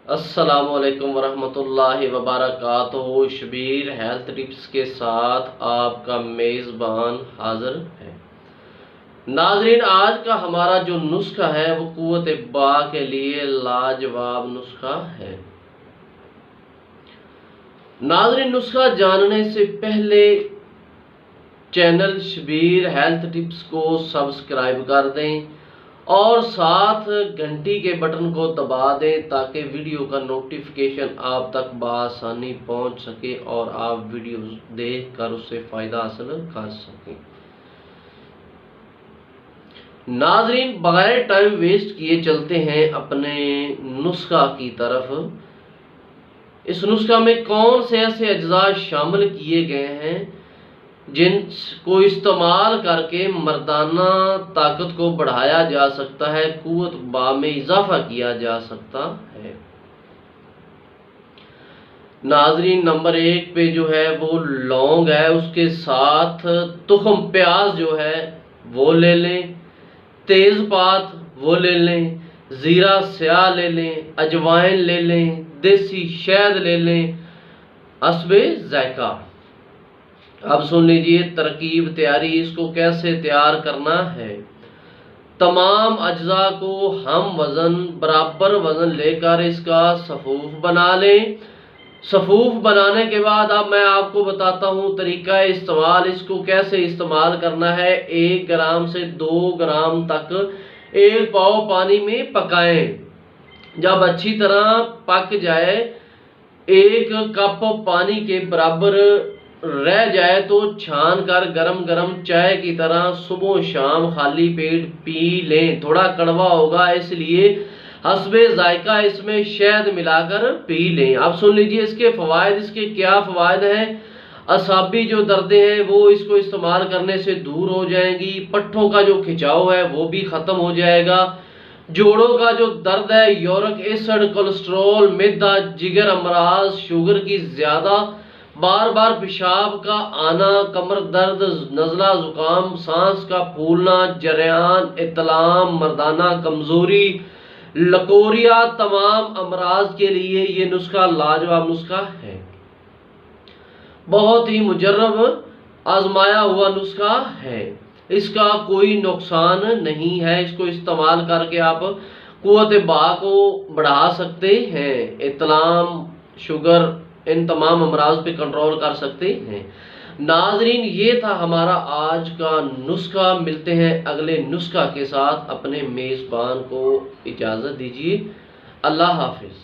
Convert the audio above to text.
السلام علیکم ورحمۃ اللہ وبرکاتہ۔ شبیر ہیلتھ ٹپس کے ساتھ آپ کا میزبان حاضر ہے۔ ناظرین، آج کا ہمارا جو نسخہ ہے وہ قوت با کے لیے لاجواب نسخہ ہے۔ ناظرین، نسخہ جاننے سے پہلے چینل شبیر ہیلتھ ٹپس کو سبسکرائب کر دیں اور ساتھ گھنٹی کے بٹن کو دبا دیں تاکہ ویڈیو کا نوٹیفیکیشن آپ تک بآسانی پہنچ سکے اور آپ ویڈیو دیکھ کر اس سے فائدہ حاصل کر سکیں۔ ناظرین، بغیر ٹائم ویسٹ کیے چلتے ہیں اپنے نسخہ کی طرف۔ اس نسخہ میں کون سے ایسے اجزاء شامل کیے گئے ہیں جن کو استعمال کر کے مردانہ طاقت کو بڑھایا جا سکتا ہے، قوت با میں اضافہ کیا جا سکتا ہے۔ ناظرین، نمبر 1 پہ جو ہے وہ لونگ ہے، اس کے ساتھ تخم پیاز جو ہے وہ لے لیں، تیز پات وہ لے لیں، زیرہ سیاہ لے لیں، اجوائن لے لیں، دیسی شہد لے لیں، حسب ذائقہ۔ اب سن لیجئے ترکیب تیاری، اس کو کیسے تیار کرنا ہے۔ تمام اجزاء کو ہم وزن برابر وزن لے کر اس کا صفوف بنا لیں۔ صفوف بنانے کے بعد اب میں آپ کو بتاتا ہوں طریقہ استعمال، اس کو کیسے استعمال کرنا ہے۔ 1 گرام سے 2 گرام تک 1 پاؤ پانی میں پکائیں۔ جب اچھی طرح پک جائے، 1 کپ پانی کے برابر رہ جائے تو چھان کر گرم گرم چائے کی طرح صبح و شام خالی پیٹ پی لیں۔ تھوڑا کڑوا ہوگا اس لیے حسب ذائقہ اس میں شہد ملا کر پی لیں۔ اب سن لیجئے اس کے فوائد، اس کے کیا فوائد ہیں۔ اعصابی جو دردیں ہیں وہ اس کو استعمال کرنے سے دور ہو جائیں گی۔ پٹھوں کا جو کھچاؤ ہے وہ بھی ختم ہو جائے گا۔ جوڑوں کا جو درد ہے، یورک ایسڈ، کولیسٹرول، معدہ، جگر امراض، شوگر کی زیادہ، بار بار پیشاب کا آنا، کمر درد، نزلہ زکام، سانس کا پھولنا، جریان، اطلام، مردانہ کمزوری، لکوریا، تمام امراض کے لیے یہ نسخہ لاجواب نسخہ ہے۔ بہت ہی مجرب آزمایا ہوا نسخہ ہے، اس کا کوئی نقصان نہیں ہے۔ اس کو استعمال کر کے آپ قوت با کو بڑھا سکتے ہیں، اطلام، شوگر، ان تمام امراض پہ کنٹرول کر سکتے ہیں۔ ناظرین، یہ تھا ہمارا آج کا نسخہ۔ ملتے ہیں اگلے نسخہ کے ساتھ۔ اپنے میزبان کو اجازت دیجیے۔ اللہ حافظ۔